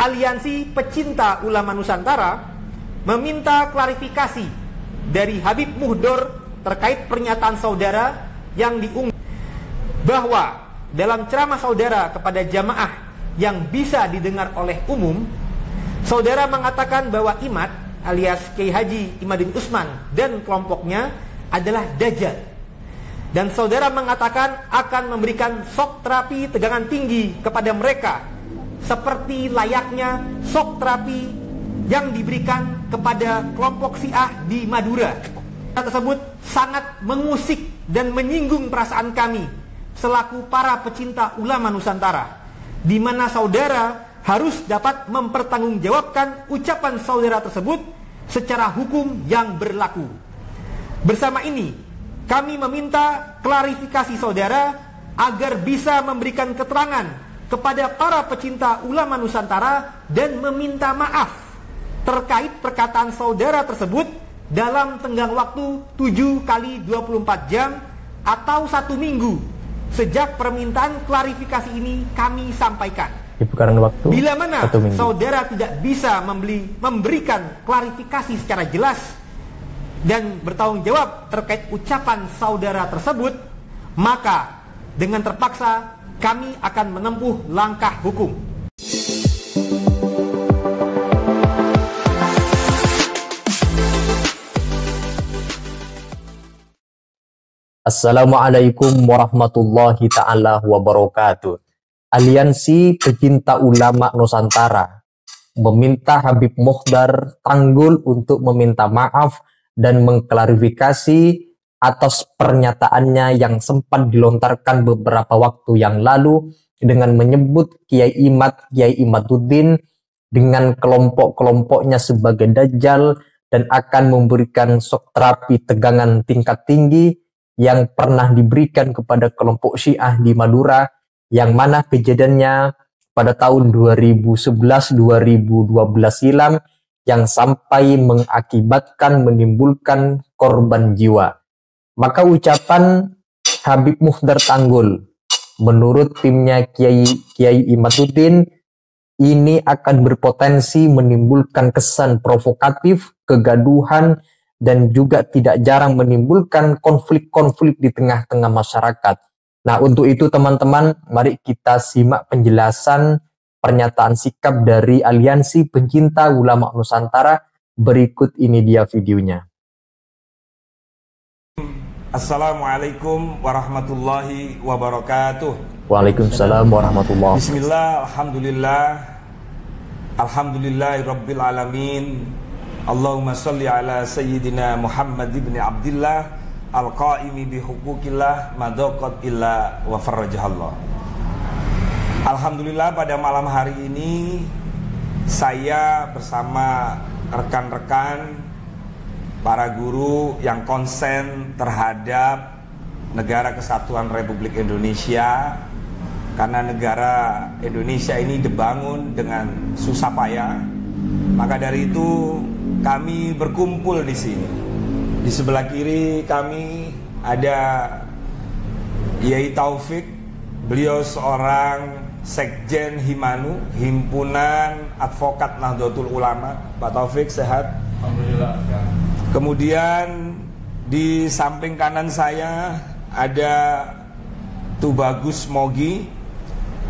Aliansi Pecinta Ulama Nusantara meminta klarifikasi dari Habib Muhdor terkait pernyataan saudara yang diunggah bahwa dalam ceramah saudara kepada jamaah yang bisa didengar oleh umum, saudara mengatakan bahwa Imad alias Kiai Haji Imaduddin Utsman dan kelompoknya adalah Dajjal. Dan saudara mengatakan akan memberikan shock terapi tegangan tinggi kepada mereka, seperti layaknya shock terapi yang diberikan kepada kelompok Syiah di Madura. Tersebut sangat mengusik dan menyinggung perasaan kami selaku para pecinta ulama Nusantara, di mana saudara harus dapat mempertanggungjawabkan ucapan saudara tersebut secara hukum yang berlaku. Bersama ini, kami meminta klarifikasi saudara agar bisa memberikan keterangan kepada para pecinta ulama Nusantara dan meminta maaf terkait perkataan saudara tersebut dalam tenggang waktu 7 kali 24 jam atau 1 minggu sejak permintaan klarifikasi ini kami sampaikan. Waktu bila mana saudara tidak bisa memberikan klarifikasi secara jelas dan bertanggung jawab terkait ucapan saudara tersebut, maka dengan terpaksa kami akan menempuh langkah hukum. Assalamualaikum warahmatullahi ta'ala wabarakatuh. Aliansi Pecinta Ulama Nusantara meminta Habib Muhdor Tanggul untuk meminta maaf dan mengklarifikasi atas pernyataannya yang sempat dilontarkan beberapa waktu yang lalu dengan menyebut Kiai Imad, Kiai Imaduddin dengan kelompok-kelompoknya sebagai Dajjal dan akan memberikan shock terapi tegangan tingkat tinggi yang pernah diberikan kepada kelompok Syiah di Madura, yang mana kejadiannya pada tahun 2011-2012 silam yang sampai mengakibatkan menimbulkan korban jiwa. Maka ucapan Habib Muhdor Tanggul menurut timnya Kiai Imaduddin ini akan berpotensi menimbulkan kesan provokatif, kegaduhan, dan juga tidak jarang menimbulkan konflik-konflik di tengah-tengah masyarakat. Nah, untuk itu teman-teman, mari kita simak penjelasan pernyataan sikap dari Aliansi Pecinta Ulama Nusantara. Berikut ini dia videonya. Assalamualaikum warahmatullahi wabarakatuh. Waalaikumsalam warahmatullahi wabarakatuh. Bismillah, alhamdulillah, alhamdulillahi rabbil alamin. Allahumma salli ala sayyidina Muhammad ibn Abdillah al-qaimi bihuquqillah madaqat illa wa farrajahallah. Alhamdulillah, pada malam hari ini saya bersama rekan-rekan para guru yang konsen terhadap Negara Kesatuan Republik Indonesia, karena negara Indonesia ini dibangun dengan susah payah. Maka dari itu kami berkumpul di sini. Di sebelah kiri kami ada Yai Taufik. Beliau seorang Sekjen Himanu, Himpunan Advokat Nahdlatul Ulama. Pak Taufik sehat? Alhamdulillah. Kemudian di samping kanan saya ada Tubagus Mogi.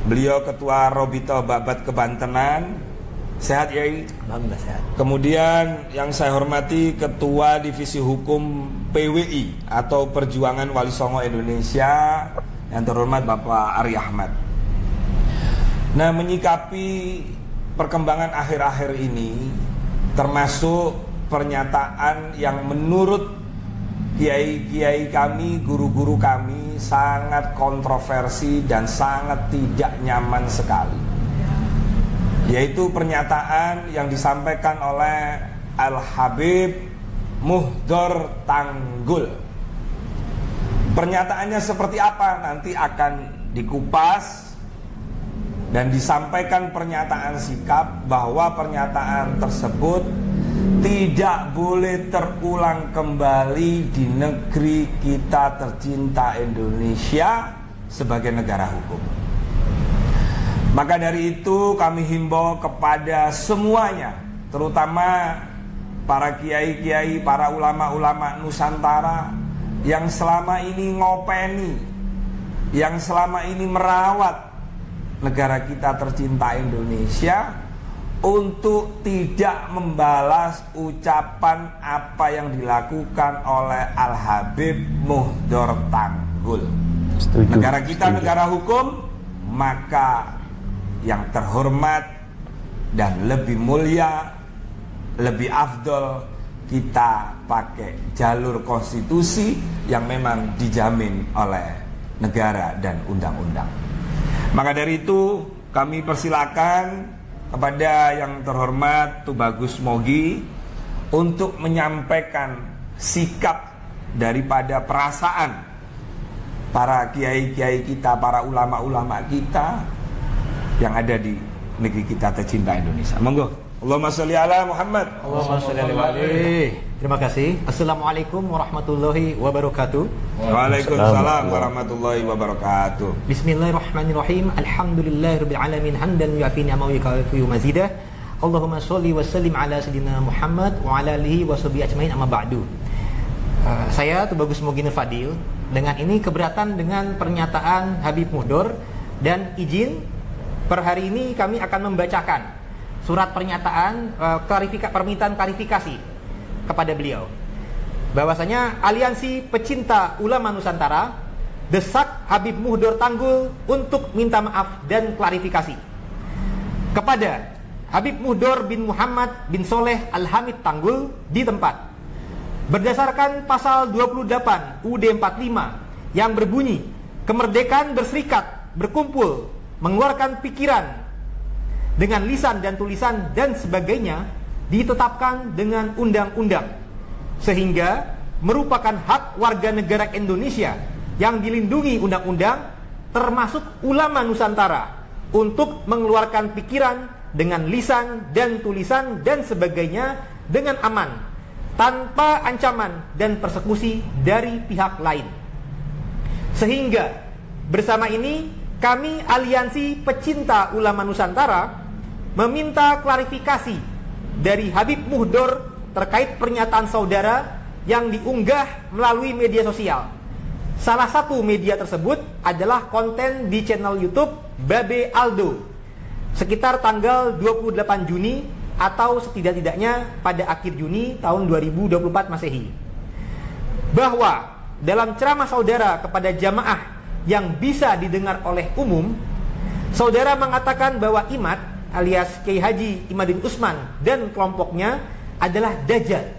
Beliau Ketua Robito Babat Kebantenan. Sehat Yai? Alhamdulillah sehat. Kemudian yang saya hormati Ketua Divisi Hukum PWI atau Perjuangan Wali Songo Indonesia, yang terhormat Bapak Ari Ahmad. Nah, menyikapi perkembangan akhir-akhir ini, termasuk pernyataan yang menurut kiai-kiai kami, guru-guru kami sangat kontroversi dan sangat tidak nyaman sekali, yaitu pernyataan yang disampaikan oleh Al-Habib Muhdor Tanggul. Pernyataannya seperti apa nanti akan dikupas dan disampaikan pernyataan sikap bahwa pernyataan tersebut tidak boleh terulang kembali di negeri kita tercinta Indonesia sebagai negara hukum. Maka dari itu kami himbau kepada semuanya, terutama para kiai-kiai, para ulama-ulama Nusantara yang selama ini ngopeni, yang selama ini merawat negara kita tercinta Indonesia, untuk tidak membalas ucapan apa yang dilakukan oleh Al-Habib Muhdor Tanggul. Negara kita negara hukum, maka yang terhormat dan lebih mulia, lebih afdol kita pakai jalur konstitusi yang memang dijamin oleh negara dan undang-undang. Maka dari itu kami persilakan kepada yang terhormat Tubagus Mogi untuk menyampaikan sikap daripada perasaan para kiai-kiai kita, para ulama-ulama kita yang ada di negeri kita tercinta Indonesia. Monggo. Allahumma sholli ala Muhammad. Allahumma sholli alaihi. Terima kasih. Assalamualaikum warahmatullahi wabarakatuh. Waalaikumsalam warahmatullahi wabarakatuh. Bismillahirrahmanirrahim. Alhamdulillahirabbil alamin hamdan yu'afi ni'amahu wa yukafi mazidah. Allahumma sholli wa sallim ala sayyidina Muhammad wa ala alihi wa sahbihi ajmain, amma ba'du. Saya Tubagus Mogi Nur Fadil. Dengan ini keberatan dengan pernyataan Habib Muhdor, dan izin per hari ini kami akan membacakan surat pernyataan permintaan klarifikasi kepada beliau, bahwasanya Aliansi Pecinta Ulama Nusantara desak Habib Muhdor Tanggul untuk minta maaf dan klarifikasi kepada Habib Muhdor bin Muhammad bin Soleh Al-Hamid Tanggul di tempat, berdasarkan pasal 28 UUD 45 yang berbunyi kemerdekaan berserikat, berkumpul, mengeluarkan pikiran dengan lisan dan tulisan dan sebagainya ditetapkan dengan undang-undang, sehingga merupakan hak warga negara Indonesia yang dilindungi undang-undang, termasuk ulama Nusantara, untuk mengeluarkan pikiran dengan lisan dan tulisan dan sebagainya dengan aman, tanpa ancaman dan persekusi dari pihak lain. Sehingga bersama ini kami Aliansi Pecinta Ulama Nusantara meminta klarifikasi dari Habib Muhdor terkait pernyataan saudara yang diunggah melalui media sosial. Salah satu media tersebut adalah konten di channel YouTube Babe Aldo sekitar tanggal 28 Juni atau setidak-tidaknya pada akhir Juni tahun 2024 Masehi, bahwa dalam ceramah saudara kepada jamaah yang bisa didengar oleh umum, saudara mengatakan bahwa Imad alias Kiai Haji Imadin Usman dan kelompoknya adalah Dajjal,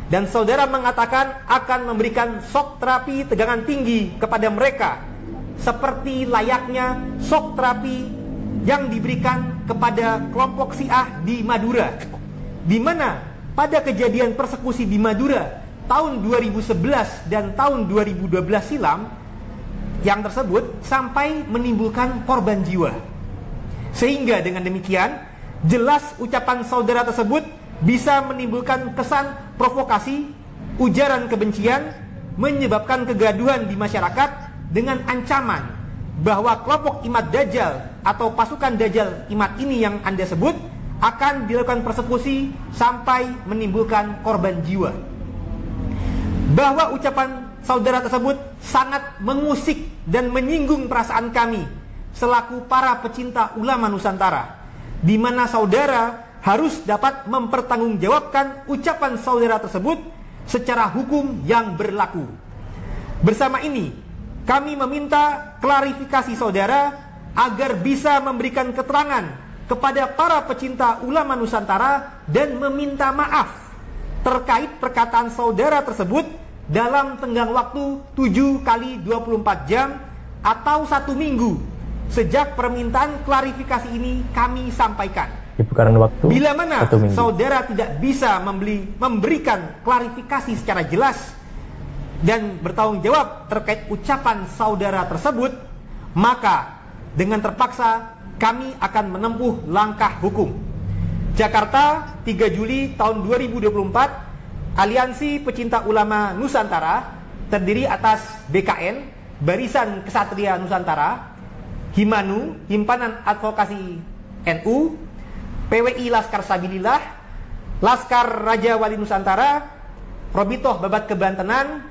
dan saudara mengatakan akan memberikan shock terapi tegangan tinggi kepada mereka seperti layaknya shock terapi yang diberikan kepada kelompok Syiah di Madura, di mana pada kejadian persekusi di Madura tahun 2011 dan tahun 2012 silam yang tersebut sampai menimbulkan korban jiwa. Sehingga dengan demikian jelas ucapan saudara tersebut bisa menimbulkan kesan provokasi, ujaran kebencian, menyebabkan kegaduhan di masyarakat dengan ancaman bahwa kelompok Imad Dajjal atau pasukan Dajjal Imad ini yang Anda sebut akan dilakukan persekusi sampai menimbulkan korban jiwa. Bahwa ucapan saudara tersebut sangat mengusik dan menyinggung perasaan kami selaku para pecinta ulama Nusantara, di mana saudara harus dapat mempertanggungjawabkan ucapan saudara tersebut secara hukum yang berlaku. Bersama ini, kami meminta klarifikasi saudara agar bisa memberikan keterangan kepada para pecinta ulama Nusantara dan meminta maaf terkait perkataan saudara tersebut dalam tenggang waktu 7 kali 24 jam atau 1 minggu sejak permintaan klarifikasi ini kami sampaikan. Waktu bila mana saudara tidak bisa memberikan klarifikasi secara jelas dan bertanggung jawab terkait ucapan saudara tersebut, maka dengan terpaksa kami akan menempuh langkah hukum. Jakarta, 3 Juli tahun 2024, Aliansi Pecinta Ulama Nusantara terdiri atas BKN, Barisan Kesatria Nusantara, Himanu, Himpunan Advokasi NU, PWI Laskar Sabilillah, Laskar Raja Wali Nusantara, Robitoh Babat Kebantenan,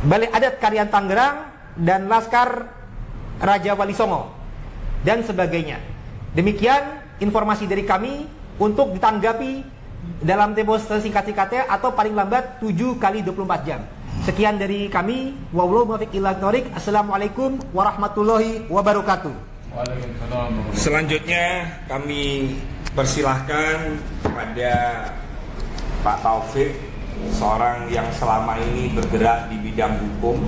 Balai Adat Karian Tangerang, dan Laskar Raja Wali Songo, dan sebagainya. Demikian informasi dari kami untuk ditanggapi dalam tempo sesingkat-singkatnya atau paling lambat 7 kali 24 jam. Sekian dari kami. Wallahu muwaffiq ila thoriq. Assalamualaikum warahmatullahi wabarakatuh. Selanjutnya kami persilahkan kepada Pak Taufik, seorang yang selama ini bergerak di bidang hukum,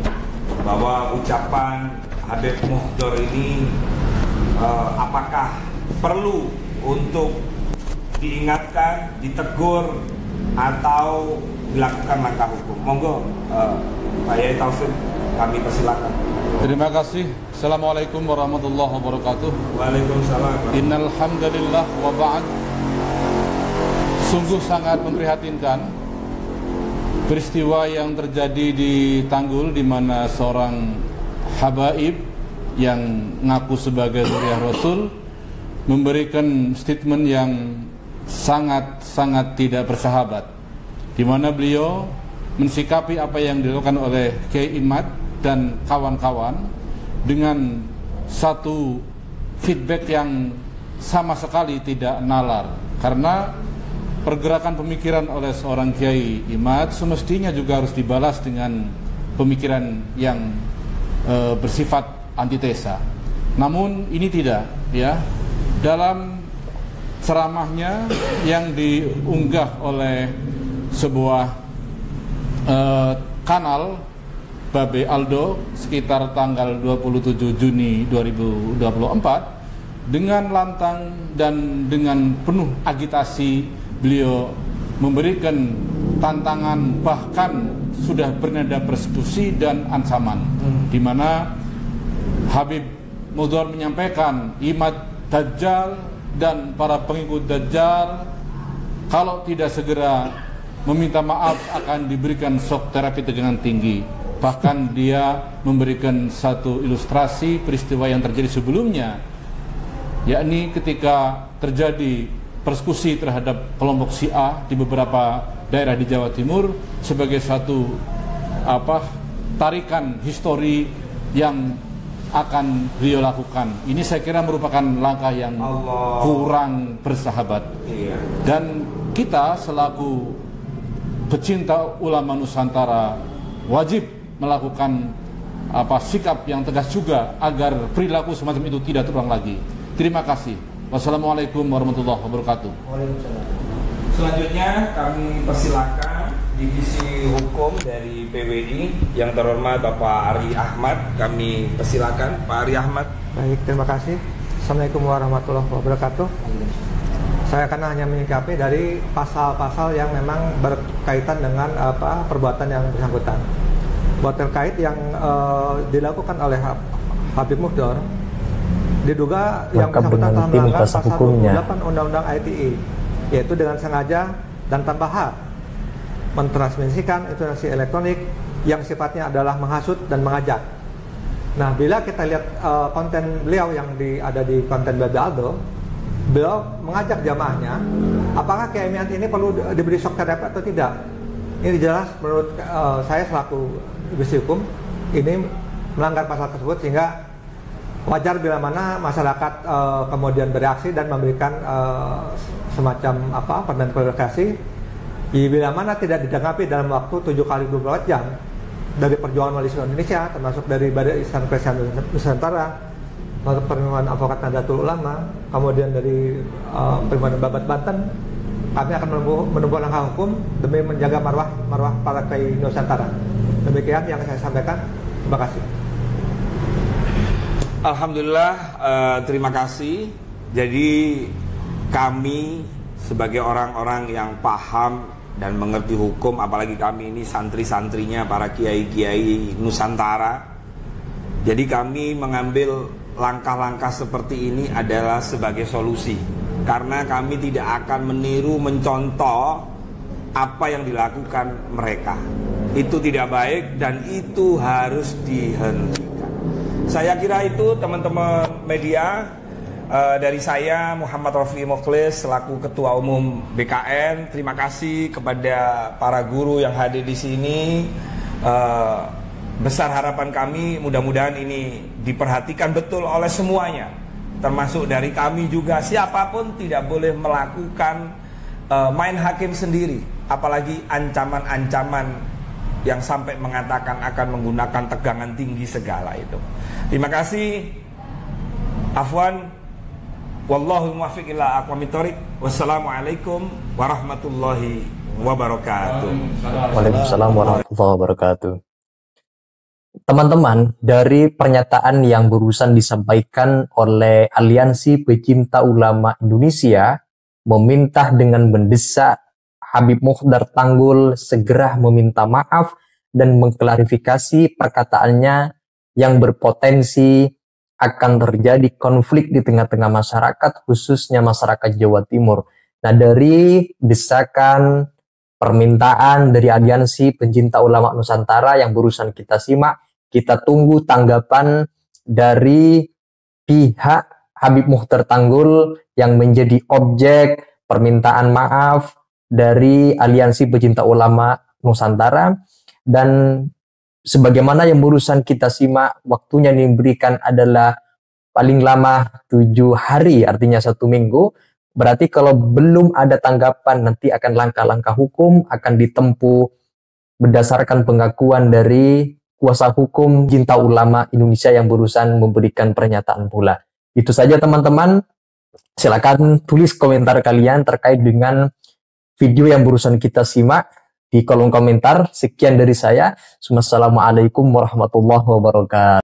bahwa ucapan Habib Muhdor ini apakah perlu untuk diingatkan, ditegur, atau dilakukan langkah hukum. Monggo Pak Yai Taufik, kami persilakan. Terima kasih. Assalamualaikum warahmatullahi wabarakatuh. Waalaikumsalam. Innal hamdalillah wa ba'd. Sungguh sangat memprihatinkan peristiwa yang terjadi di Tanggul, di mana seorang habaib yang ngaku sebagai zuriyah Rasul memberikan statement yang sangat tidak bersahabat, di mana beliau mensikapi apa yang dilakukan oleh Kiai Imad dan kawan-kawan dengan satu feedback yang sama sekali tidak nalar, karena pergerakan pemikiran oleh seorang Kiai Imad semestinya juga harus dibalas dengan pemikiran yang bersifat antitesa. Namun ini tidak, ya. Dalam ceramahnya yang diunggah oleh sebuah kanal Babe Aldo sekitar tanggal 27 Juni 2024, dengan lantang dan dengan penuh agitasi beliau memberikan tantangan, bahkan sudah bernada persekusi dan ancaman, di mana Habib Muhdor menyampaikan Imad Dajjal dan para pengikut Dajjal kalau tidak segera meminta maaf akan diberikan shock terapi tegangan tinggi. Bahkan dia memberikan satu ilustrasi peristiwa yang terjadi sebelumnya, yakni ketika terjadi persekusi terhadap kelompok Syiah di beberapa daerah di Jawa Timur sebagai satu tarikan histori yang akan beliau lakukan. Ini saya kira merupakan langkah yang kurang bersahabat. Dan kita selaku pecinta ulama Nusantara wajib melakukan sikap yang tegas juga agar perilaku semacam itu tidak terulang lagi. Terima kasih. Wassalamualaikum warahmatullahi wabarakatuh. Selanjutnya kami persilakan Divisi Hukum dari PWI yang terhormat Bapak Ari Ahmad. Kami persilakan Pak Ari Ahmad. Baik, terima kasih. Assalamualaikum warahmatullahi wabarakatuh. Saya akan hanya menyikapi dari pasal-pasal yang memang berkaitan dengan perbuatan yang bersangkutan. Buat terkait yang dilakukan oleh Habib Muhdor, diduga yang bersangkutan telah melanggar pasal 28 Undang-Undang ITE, yaitu dengan sengaja dan tanpa hak mentransmisikan informasi elektronik yang sifatnya adalah menghasut dan mengajak. Nah, bila kita lihat konten beliau yang ada di konten Babe Aldo, beliau mengajak jamaahnya, apakah Kiai Imad ini perlu diberi shock terapi atau tidak? Ini jelas menurut saya selaku divisi hukum ini melanggar pasal tersebut, sehingga wajar bila mana masyarakat kemudian bereaksi dan memberikan semacam pertanyaan klarifikasi. Bila mana tidak ditanggapi dalam waktu 7 kali 24 jam dari perjuangan wali songo Indonesia, termasuk dari Badan Ihsan Kristen Nusantara, Perhimpunan Advokat Nahdlatul Ulama, kemudian dari Perhimpunan Babat Banten, kami akan menempuh langkah hukum demi menjaga marwah para kiai Nusantara. Demikian yang saya sampaikan. Terima kasih. Alhamdulillah, terima kasih. Jadi kami sebagai orang-orang yang paham dan mengerti hukum, apalagi kami ini santri-santrinya para kiai-kiai Nusantara, jadi kami mengambil langkah-langkah seperti ini adalah sebagai solusi, karena kami tidak akan meniru, mencontoh apa yang dilakukan mereka. Itu tidak baik dan itu harus dihentikan. Saya kira itu teman-teman media. Dari saya Muhammad Rafi Mukhlis selaku Ketua Umum BKN, terima kasih kepada para guru yang hadir di sini. Besar harapan kami mudah-mudahan ini diperhatikan betul oleh semuanya, termasuk dari kami juga. Siapapun tidak boleh melakukan main hakim sendiri, apalagi ancaman-ancaman yang sampai mengatakan akan menggunakan tegangan tinggi segala itu. Terima kasih. Afwan. Wallahul muwaffiq ila aqwamit thoriq. Wassalamualaikum warahmatullahi wabarakatuh. Waalaikumsalam warahmatullahi wabarakatuh. Teman-teman, dari pernyataan yang barusan disampaikan oleh Aliansi Pecinta Ulama Indonesia meminta dengan mendesak Habib Mokhtar Tanggul segera meminta maaf dan mengklarifikasi perkataannya yang berpotensi akan terjadi konflik di tengah-tengah masyarakat, khususnya masyarakat Jawa Timur. Nah, dari desakan permintaan dari Aliansi Pencinta Ulama Nusantara yang barusan kita simak, kita tunggu tanggapan dari pihak Habib Mokhtar Tanggul yang menjadi objek permintaan maaf dari Aliansi Pencinta Ulama Nusantara. Dan sebagaimana yang barusan kita simak, waktunya yang diberikan adalah paling lama 7 hari, artinya 1 minggu. Berarti kalau belum ada tanggapan, nanti akan langkah-langkah hukum akan ditempuh berdasarkan pengakuan dari kuasa hukum Cinta Ulama Indonesia yang barusan memberikan pernyataan pula. Itu saja teman-teman. Silakan tulis komentar kalian terkait dengan video yang barusan kita simak di kolom komentar. Sekian dari saya. Wassalamualaikum warahmatullahi wabarakatuh.